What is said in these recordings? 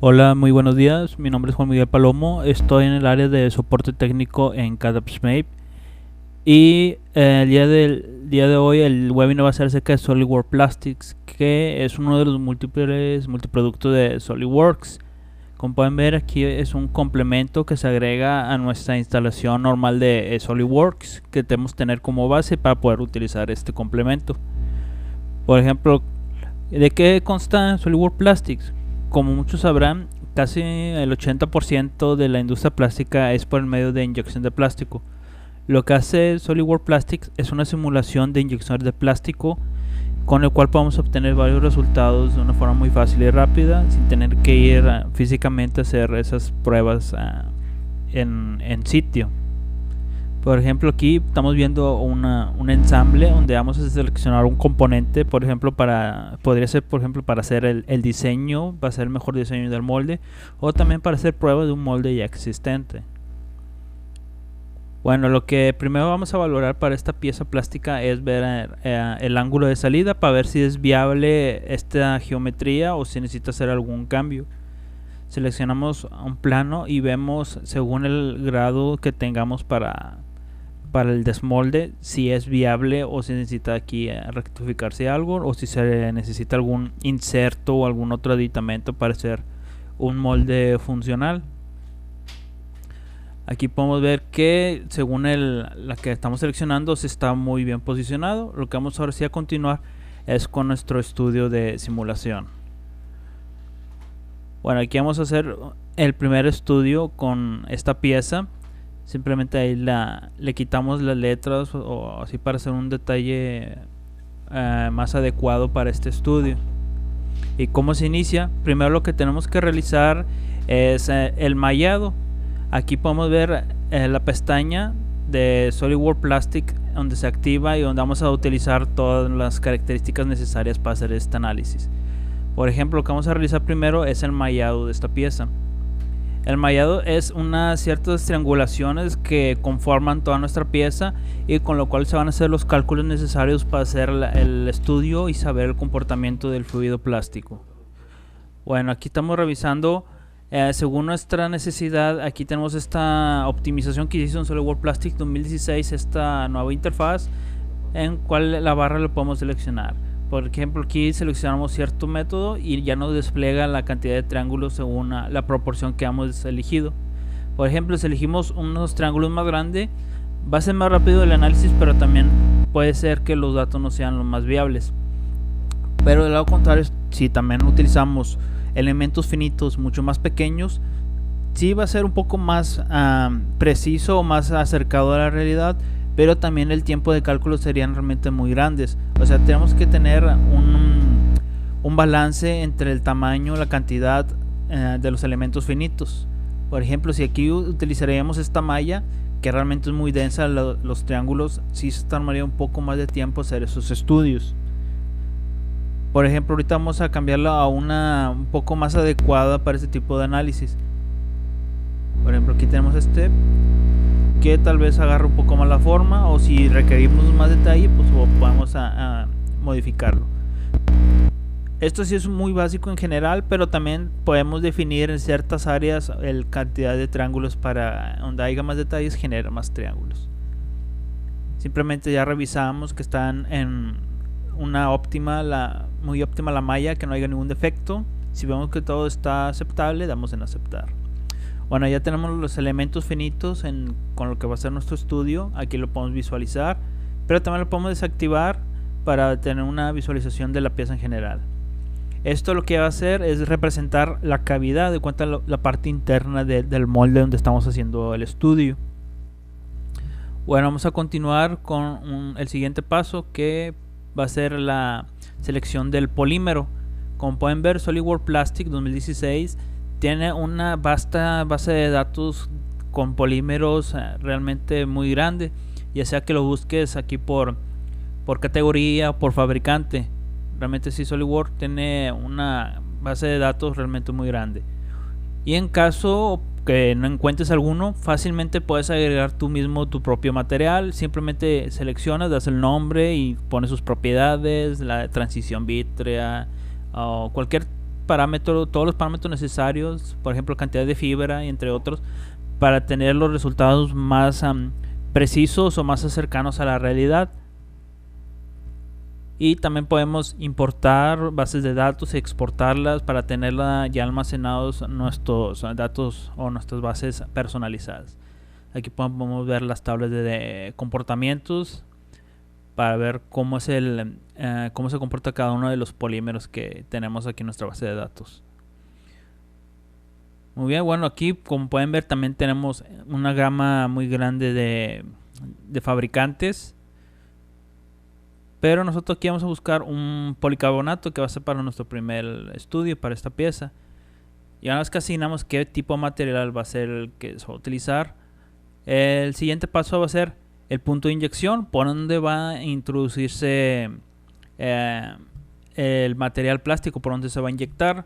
Hola, muy buenos días. Mi nombre es Juan Miguel Palomo. Estoy en el área de soporte técnico en CAD-AppsMate. Y el día de hoy el webinar va a ser acerca de SolidWorks Plastics, que es uno de los múltiples multiproductos de SolidWorks. Como pueden ver, aquí es un complemento que se agrega a nuestra instalación normal de SolidWorks, que debemos tener como base para poder utilizar este complemento. Por ejemplo, ¿de qué consta SolidWorks Plastics? Como muchos sabrán, casi el 80% de la industria plástica es por el medio de inyección de plástico. Lo que hace SolidWorks Plastics es una simulación de inyecciones de plástico con el cual podemos obtener varios resultados de una forma muy fácil y rápida sin tener que ir físicamente a hacer esas pruebas en sitio. Por ejemplo, aquí estamos viendo un ensamble donde vamos a seleccionar un componente, por ejemplo, podría ser para hacer el diseño, va a ser el mejor diseño del molde, o también para hacer pruebas de un molde ya existente. Bueno, lo que primero vamos a valorar para esta pieza plástica es ver el ángulo de salida para ver si es viable esta geometría o si necesita hacer algún cambio. Seleccionamos un plano y vemos según el grado que tengamos para el desmolde si es viable o si necesita aquí rectificarse algo o si se necesita algún inserto o algún otro aditamento para hacer un molde funcional. Aquí podemos ver que según la que estamos seleccionando se está muy bien posicionado. Lo que vamos ahora sí a continuar es con nuestro estudio de simulación. Bueno, aquí vamos a hacer el primer estudio con esta pieza. Simplemente ahí le quitamos las letras o así para hacer un detalle más adecuado para este estudio. ¿Y cómo se inicia? Primero lo que tenemos que realizar es el mallado. Aquí podemos ver la pestaña de SolidWorks Plastic donde se activa y donde vamos a utilizar todas las características necesarias para hacer este análisis. Por ejemplo, lo que vamos a realizar primero es el mallado de esta pieza. El mallado es unas ciertas triangulaciones que conforman toda nuestra pieza y con lo cual se van a hacer los cálculos necesarios para hacer el estudio y saber el comportamiento del fluido plástico. Bueno, aquí estamos revisando según nuestra necesidad. Aquí tenemos esta optimización que hizo en SolidWorks Plastics 2016, esta nueva interfaz en cual la barra la podemos seleccionar. Por ejemplo, aquí seleccionamos cierto método y ya nos despliega la cantidad de triángulos según la proporción que hemos elegido. Por ejemplo, si elegimos unos triángulos más grandes, va a ser más rápido el análisis, pero también puede ser que los datos no sean los más viables. Pero del lado contrario, si también utilizamos elementos finitos mucho más pequeños, sí va a ser un poco más preciso o más acercado a la realidad, pero también el tiempo de cálculo serían realmente muy grandes. O sea, tenemos que tener un balance entre el tamaño, la cantidad de los elementos finitos. Por ejemplo, si aquí utilizaríamos esta malla que realmente es muy densa, los triángulos, sí se tomaría un poco más de tiempo hacer esos estudios. Por ejemplo, ahorita vamos a cambiarla a una un poco más adecuada para este tipo de análisis. Por ejemplo, aquí tenemos este que tal vez agarre un poco más la forma, o si requerimos más detalle, pues podemos modificarlo. Esto sí es muy básico en general, pero también podemos definir en ciertas áreas la cantidad de triángulos para donde haya más detalles, genera más triángulos. Simplemente ya revisamos que están en una muy óptima la malla, que no haya ningún defecto. Si vemos que todo está aceptable, damos en aceptar. Bueno, ya tenemos los elementos finitos con lo que va a ser nuestro estudio. Aquí lo podemos visualizar, pero también lo podemos desactivar para tener una visualización de la pieza en general. Esto lo que va a hacer es representar la cavidad, de cuenta la parte interna del molde donde estamos haciendo el estudio. Bueno, vamos a continuar con el siguiente paso, que va a ser la selección del polímero. Como pueden ver, SolidWorks Plastics 2016 tiene una vasta base de datos con polímeros realmente muy grande, ya sea que lo busques aquí por categoría o por fabricante. Realmente sí, SolidWorks tiene una base de datos realmente muy grande, y en caso que no encuentres alguno, fácilmente puedes agregar tú mismo tu propio material. Simplemente seleccionas, das el nombre y pones sus propiedades, la transición vítrea o cualquier todos los parámetros necesarios, por ejemplo cantidad de fibra y entre otros, para tener los resultados más precisos o más cercanos a la realidad. Y también podemos importar bases de datos y exportarlas para tenerla ya almacenados nuestros datos o nuestras bases personalizadas. Aquí podemos ver las tablas de comportamientos para ver cómo se comporta cada uno de los polímeros que tenemos aquí en nuestra base de datos. Muy bien, bueno, aquí como pueden ver también tenemos una gama muy grande de fabricantes. Pero nosotros aquí vamos a buscar un policarbonato que va a ser para nuestro primer estudio, para esta pieza. Y una vez que asignamos qué tipo de material va a ser el que se va a utilizar, el siguiente paso va a ser el punto de inyección, por donde va a introducirse el material plástico, por donde se va a inyectar.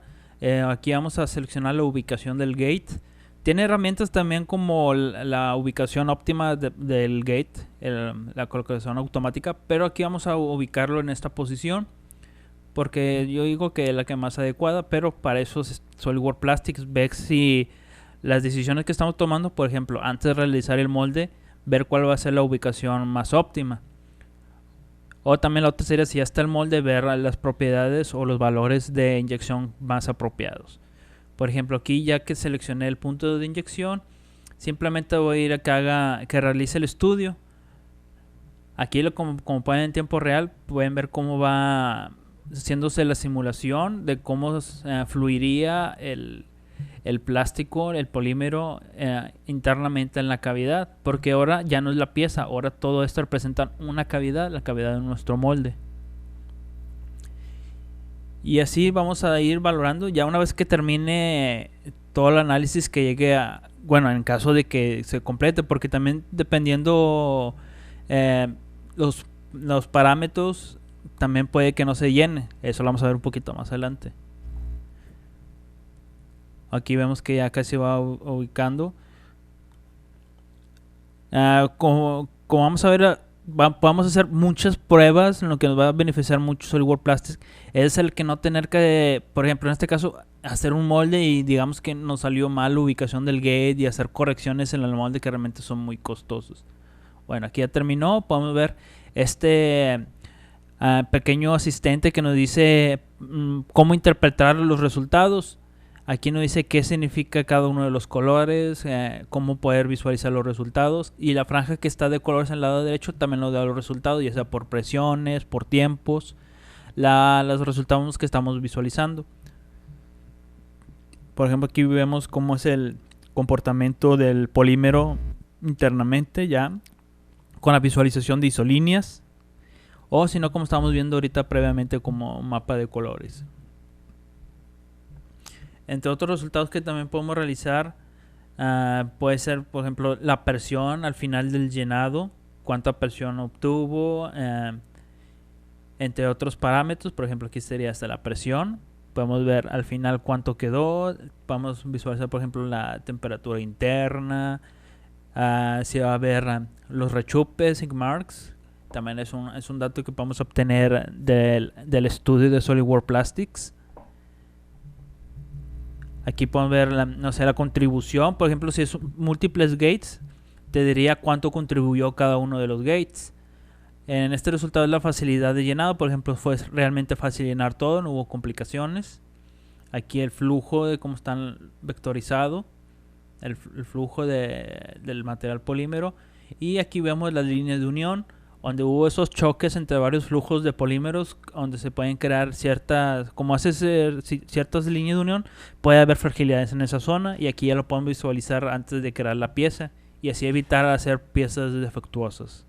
Aquí vamos a seleccionar la ubicación del gate. Tiene herramientas también como la ubicación óptima del gate, la colocación automática, pero aquí vamos a ubicarlo en esta posición porque yo digo que es la que más adecuada, pero para eso SolidWorks Plastics ve si las decisiones que estamos tomando, por ejemplo, antes de realizar el molde, ver cuál va a ser la ubicación más óptima. O también la otra sería, si ya está el molde, ver las propiedades o los valores de inyección más apropiados. Por ejemplo, aquí ya que seleccioné el punto de inyección, simplemente voy a ir a que realice el estudio. Aquí como pueden en tiempo real, pueden ver cómo va haciéndose la simulación de cómo fluiría el plástico, el polímero internamente en la cavidad. Porque ahora ya no es la pieza, ahora todo esto representa una cavidad, la cavidad de nuestro molde. Y así vamos a ir valorando ya una vez que termine todo el análisis que llegue a, bueno, en caso de que se complete, porque también dependiendo los parámetros, también puede que no se llene. Eso lo vamos a ver un poquito más adelante. Aquí vemos que ya casi va ubicando. Como vamos a ver, podemos hacer muchas pruebas, en lo que nos va a beneficiar mucho SolidWorks Plastics es el que no tener que, por ejemplo, en este caso, hacer un molde y digamos que nos salió mal la ubicación del gate y hacer correcciones en el molde que realmente son muy costosos. Bueno, aquí ya terminó. Podemos ver este pequeño asistente que nos dice cómo interpretar los resultados. Aquí nos dice qué significa cada uno de los colores, cómo poder visualizar los resultados. Y la franja que está de colores en el lado derecho también nos da los resultados, ya sea por presiones, por tiempos, los resultados que estamos visualizando. Por ejemplo, aquí vemos cómo es el comportamiento del polímero internamente ya, con la visualización de isolíneas. O si no, como estamos viendo ahorita previamente, como mapa de colores. Entre otros resultados que también podemos realizar, puede ser, por ejemplo, la presión al final del llenado, cuánta presión obtuvo, entre otros parámetros. Por ejemplo, aquí sería hasta la presión. Podemos ver al final cuánto quedó. Podemos visualizar, por ejemplo, la temperatura interna. Si va a ver los rechupes, sigma marks. También es un dato que podemos obtener del estudio de SolidWorks Plastics. Aquí podemos ver la contribución. Por ejemplo, si es múltiples gates, te diría cuánto contribuyó cada uno de los gates. En este resultado es la facilidad de llenado. Por ejemplo, fue realmente fácil llenar todo, no hubo complicaciones. Aquí el flujo de cómo están vectorizado, el flujo del material polímero. Y aquí vemos las líneas de unión, donde hubo esos choques entre varios flujos de polímeros, donde se pueden crear ciertas, como haces ciertas líneas de unión, puede haber fragilidades en esa zona, y aquí ya lo podemos visualizar antes de crear la pieza, y así evitar hacer piezas defectuosas.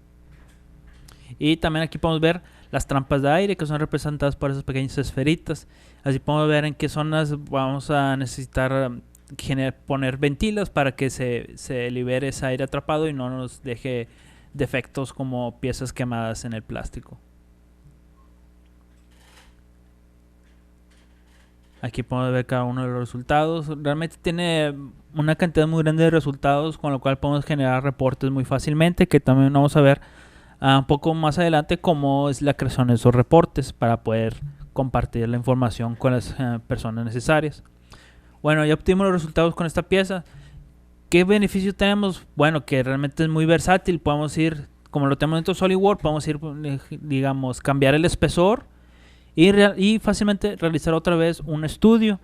Y también aquí podemos ver las trampas de aire, que son representadas por esas pequeñas esferitas. Así podemos ver en qué zonas vamos a necesitar poner ventilas para que se libere ese aire atrapado y no nos deje defectos como piezas quemadas en el plástico. Aquí podemos ver cada uno de los resultados. Realmente tiene una cantidad muy grande de resultados, con lo cual podemos generar reportes muy fácilmente, que también vamos a ver un poco más adelante cómo es la creación de esos reportes para poder compartir la información con las personas necesarias. Bueno, ya obtuvimos los resultados con esta pieza. ¿Qué beneficio tenemos? Bueno, que realmente es muy versátil. Podemos ir, como lo tenemos dentro de SolidWorks, podemos ir, digamos, cambiar el espesor y fácilmente realizar otra vez un estudio.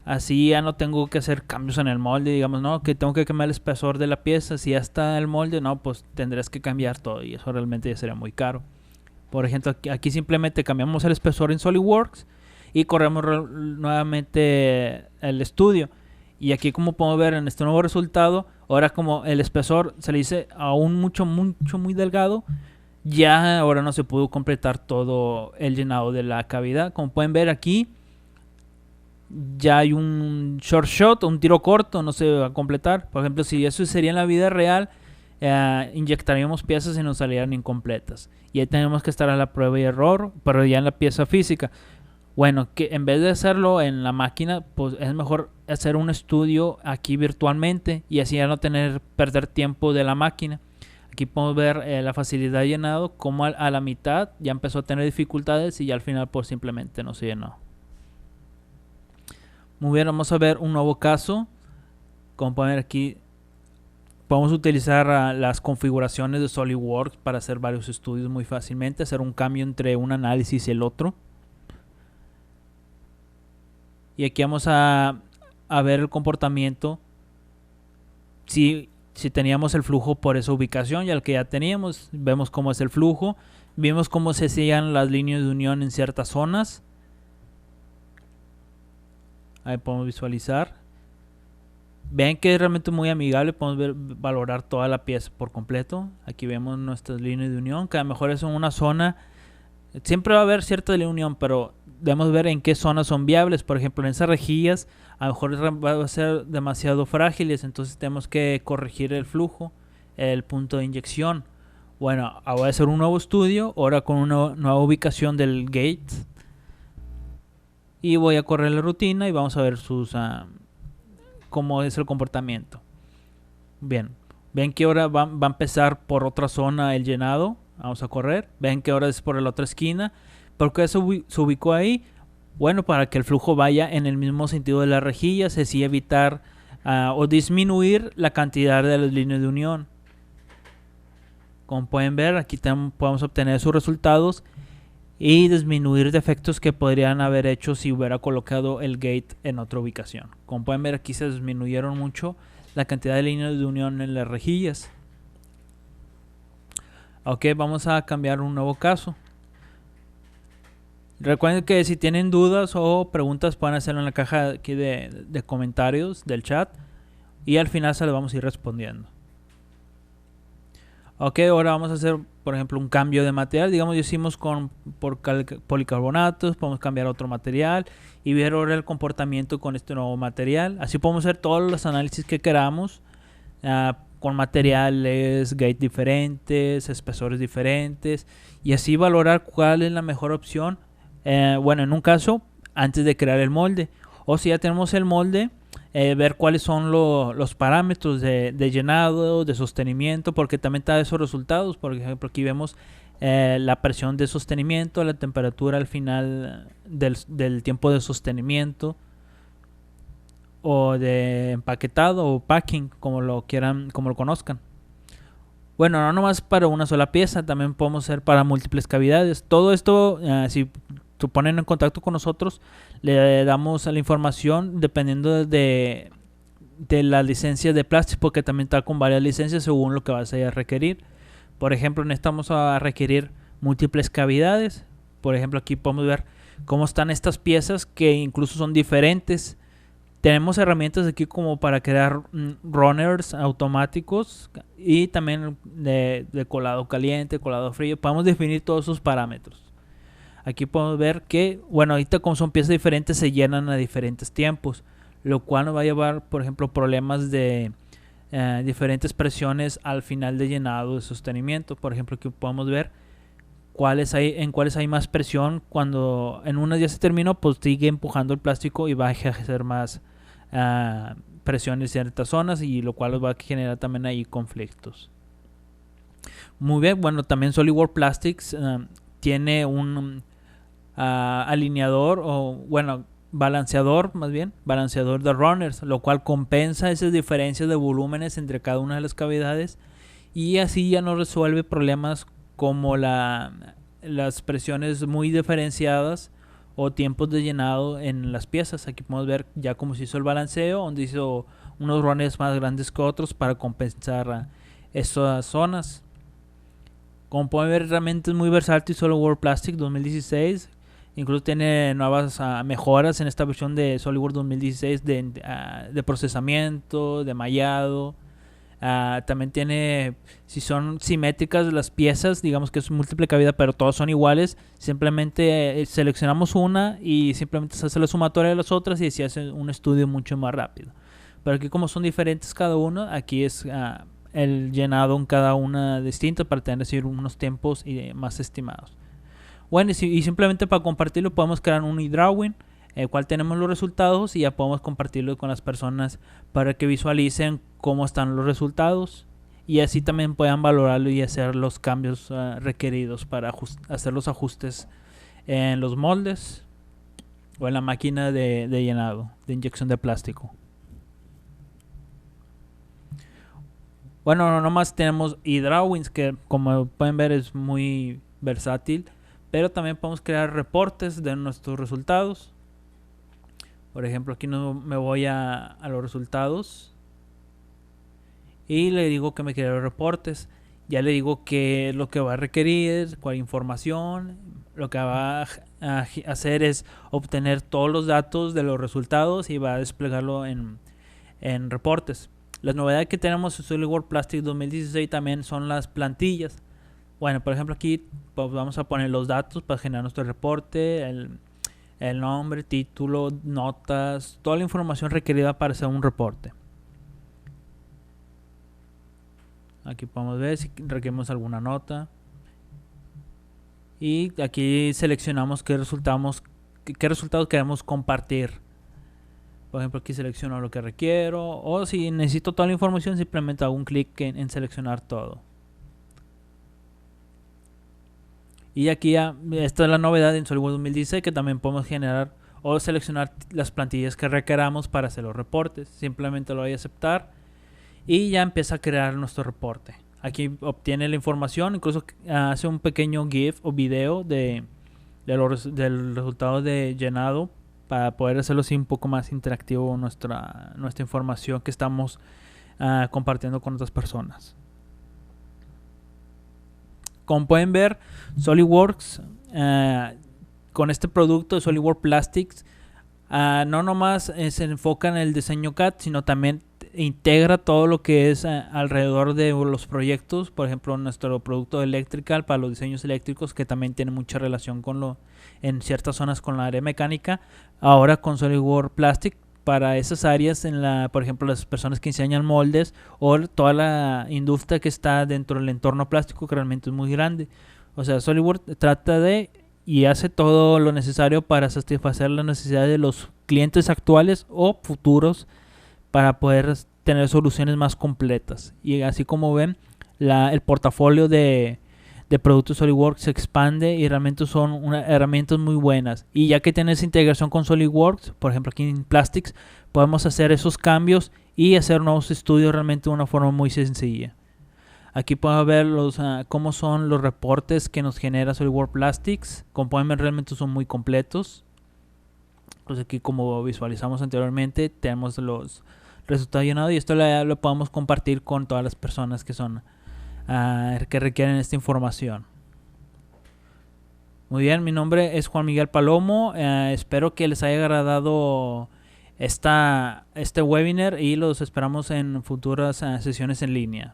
Así ya no tengo que hacer cambios en el molde, digamos, no, que tengo que cambiar el espesor de la pieza. Si ya está el molde, no, pues tendrás que cambiar todo y eso realmente ya sería muy caro. Por ejemplo, aquí simplemente cambiamos el espesor en SolidWorks y corremos nuevamente el estudio. Y aquí, como podemos ver en este nuevo resultado, ahora como el espesor se le dice aún muy delgado, ya ahora no se pudo completar todo el llenado de la cavidad. Como pueden ver aquí, ya hay un short shot, un tiro corto, no se va a completar. Por ejemplo, si eso sería en la vida real, inyectaríamos piezas y nos salieran incompletas. Y ahí tenemos que estar a la prueba y error, pero ya en la pieza física. Bueno, que en vez de hacerlo en la máquina, pues es mejor hacer un estudio aquí virtualmente y así ya no perder tiempo de la máquina. Aquí podemos ver la facilidad de llenado, como a la mitad ya empezó a tener dificultades y ya al final pues simplemente no se llenó. Muy bien, vamos a ver un nuevo caso. Como pueden ver aquí, podemos utilizar las configuraciones de SolidWorks para hacer varios estudios muy fácilmente, hacer un cambio entre un análisis y el otro. Y aquí vamos a ver el comportamiento si teníamos el flujo por esa ubicación, y al que ya teníamos, vemos cómo es el flujo, vimos cómo se hacían las líneas de unión en ciertas zonas. Ahí podemos visualizar. Ven que es realmente muy amigable, podemos valorar toda la pieza por completo. Aquí vemos nuestras líneas de unión, que a lo mejor es en una zona. Siempre va a haber cierta unión, pero debemos ver en qué zonas son viables. Por ejemplo, en esas rejillas a lo mejor va a ser demasiado frágiles, entonces tenemos que corregir el flujo, el punto de inyección. Bueno, voy a hacer un nuevo estudio, ahora con una nueva ubicación del gate. Y voy a correr la rutina y vamos a ver cómo es el comportamiento. Bien, ven que ahora va a empezar por otra zona el llenado. Vamos a correr. Ven que ahora es por la otra esquina. ¿Por qué se ubicó ahí? Bueno, para que el flujo vaya en el mismo sentido de las rejillas, así evitar o disminuir la cantidad de las líneas de unión. Como pueden ver, aquí podemos obtener sus resultados y disminuir defectos que podrían haber hecho si hubiera colocado el gate en otra ubicación. Como pueden ver, aquí se disminuyeron mucho la cantidad de líneas de unión en las rejillas. Ok, vamos a cambiar un nuevo caso. Recuerden que si tienen dudas o preguntas pueden hacerlo en la caja aquí de comentarios del chat y al final se las vamos a ir respondiendo. Ok, ahora vamos a hacer, por ejemplo, un cambio de material. Digamos, hicimos por policarbonatos, podemos cambiar a otro material y ver ahora el comportamiento con este nuevo material. Así podemos hacer todos los análisis que queramos con materiales, gate diferentes, espesores diferentes y así valorar cuál es la mejor opción. Bueno, en un caso, antes de crear el molde, o si ya tenemos el molde, ver cuáles son los parámetros de llenado, de sostenimiento, porque también está esos resultados. Por ejemplo, aquí vemos la presión de sostenimiento, la temperatura al final del tiempo de sostenimiento, o de empaquetado o packing, como lo quieran, como lo conozcan. Bueno, no nomás para una sola pieza, también podemos hacer para múltiples cavidades. Todo esto, si se ponen en contacto con nosotros, le damos la información dependiendo de las licencias de plástico, porque también está con varias licencias según lo que vas a requerir. Por ejemplo, necesitamos requerir múltiples cavidades. Por ejemplo, aquí podemos ver cómo están estas piezas que incluso son diferentes. Tenemos herramientas aquí como para crear runners automáticos y también de colado caliente, colado frío. Podemos definir todos esos parámetros. Aquí podemos ver que, bueno, ahorita como son piezas diferentes se llenan a diferentes tiempos, lo cual nos va a llevar, por ejemplo, problemas de diferentes presiones al final de llenado de sostenimiento. Por ejemplo, aquí podemos ver en cuáles hay más presión. Cuando en una ya se terminó, pues sigue empujando el plástico y va a ejercer más presión en ciertas zonas, y lo cual va a generar también ahí conflictos. Muy bien, bueno, también SolidWorks Plastics tiene alineador o bueno, balanceador más bien, balanceador de runners, lo cual compensa esas diferencias de volúmenes entre cada una de las cavidades y así ya no resuelve problemas como las presiones muy diferenciadas o tiempos de llenado en las piezas. Aquí podemos ver ya cómo se hizo el balanceo, donde hizo unos runners más grandes que otros para compensar esas zonas. Como pueden ver, realmente es muy versátil SolidWorks Plastic 2016. Incluso tiene nuevas mejoras en esta versión de SolidWorks 2016 de procesamiento, de mallado. También tiene, si son simétricas las piezas, digamos que es múltiple cavidad, pero todas son iguales, simplemente seleccionamos una y simplemente se hace la sumatoria de las otras y se hace un estudio mucho más rápido. Pero aquí como son diferentes cada uno, aquí es el llenado en cada una distinta para tener decir, unos tiempos más estimados. Bueno, y simplemente para compartirlo podemos crear un eDrawing, el cual tenemos los resultados y ya podemos compartirlo con las personas para que visualicen cómo están los resultados y así también puedan valorarlo y hacer los cambios requeridos para hacer los ajustes en los moldes o en la máquina de llenado, de inyección de plástico. Bueno, no nomás tenemos eDrawings, que como pueden ver es muy versátil, pero también podemos crear reportes de nuestros resultados. Por ejemplo, aquí me voy a los resultados y le digo que me cree los reportes. Ya le digo qué es lo que va a requerir, cuál información. Lo que va a hacer es obtener todos los datos de los resultados y va a desplegarlo en reportes. Las novedades que tenemos en SolidWorks Plastic 2016 también son las plantillas. Bueno, por ejemplo aquí pues, vamos a poner los datos para generar nuestro reporte, el nombre, título, notas, toda la información requerida para hacer un reporte. Aquí podemos ver si requerimos alguna nota. Y aquí seleccionamos qué resultados queremos compartir. Por ejemplo, aquí selecciono lo que requiero. O si necesito toda la información, simplemente hago un clic en seleccionar todo. Y aquí esta es la novedad en SolidWorks 2016, que también podemos generar o seleccionar las plantillas que requeramos para hacer los reportes. Simplemente lo voy a aceptar y ya empieza a crear nuestro reporte. Aquí obtiene la información, incluso hace un pequeño GIF o video del resultado de llenado para poder hacerlo así un poco más interactivo nuestra información que estamos compartiendo con otras personas. Como pueden ver, SolidWorks con este producto de SolidWorks Plastics no nomás se enfoca en el diseño CAD, sino también integra todo lo que es alrededor de los proyectos. Por ejemplo, nuestro producto Electrical para los diseños eléctricos, que también tiene mucha relación con en ciertas zonas con la área mecánica. Ahora con SolidWorks Plastic para esas áreas, por ejemplo, las personas que enseñan moldes o toda la industria que está dentro del entorno plástico, que realmente es muy grande. O sea, SolidWorks trata de y hace todo lo necesario para satisfacer las necesidades de los clientes actuales o futuros para poder tener soluciones más completas. Y así como ven, el portafolio de productos SolidWorks se expande y realmente son herramientas muy buenas. Y ya que tienes integración con SolidWorks, por ejemplo aquí en Plastics, podemos hacer esos cambios y hacer nuevos estudios realmente de una forma muy sencilla. Aquí podemos ver cómo son los reportes que nos genera SolidWorks Plastics. Como pueden ver, realmente son muy completos. Pues aquí, como visualizamos anteriormente, tenemos los resultados llenados y esto lo podemos compartir con todas las personas que son que requieren esta información. Muy bien, mi nombre es Juan Miguel Palomo. Espero que les haya agradado este webinar y los esperamos en futuras sesiones en línea.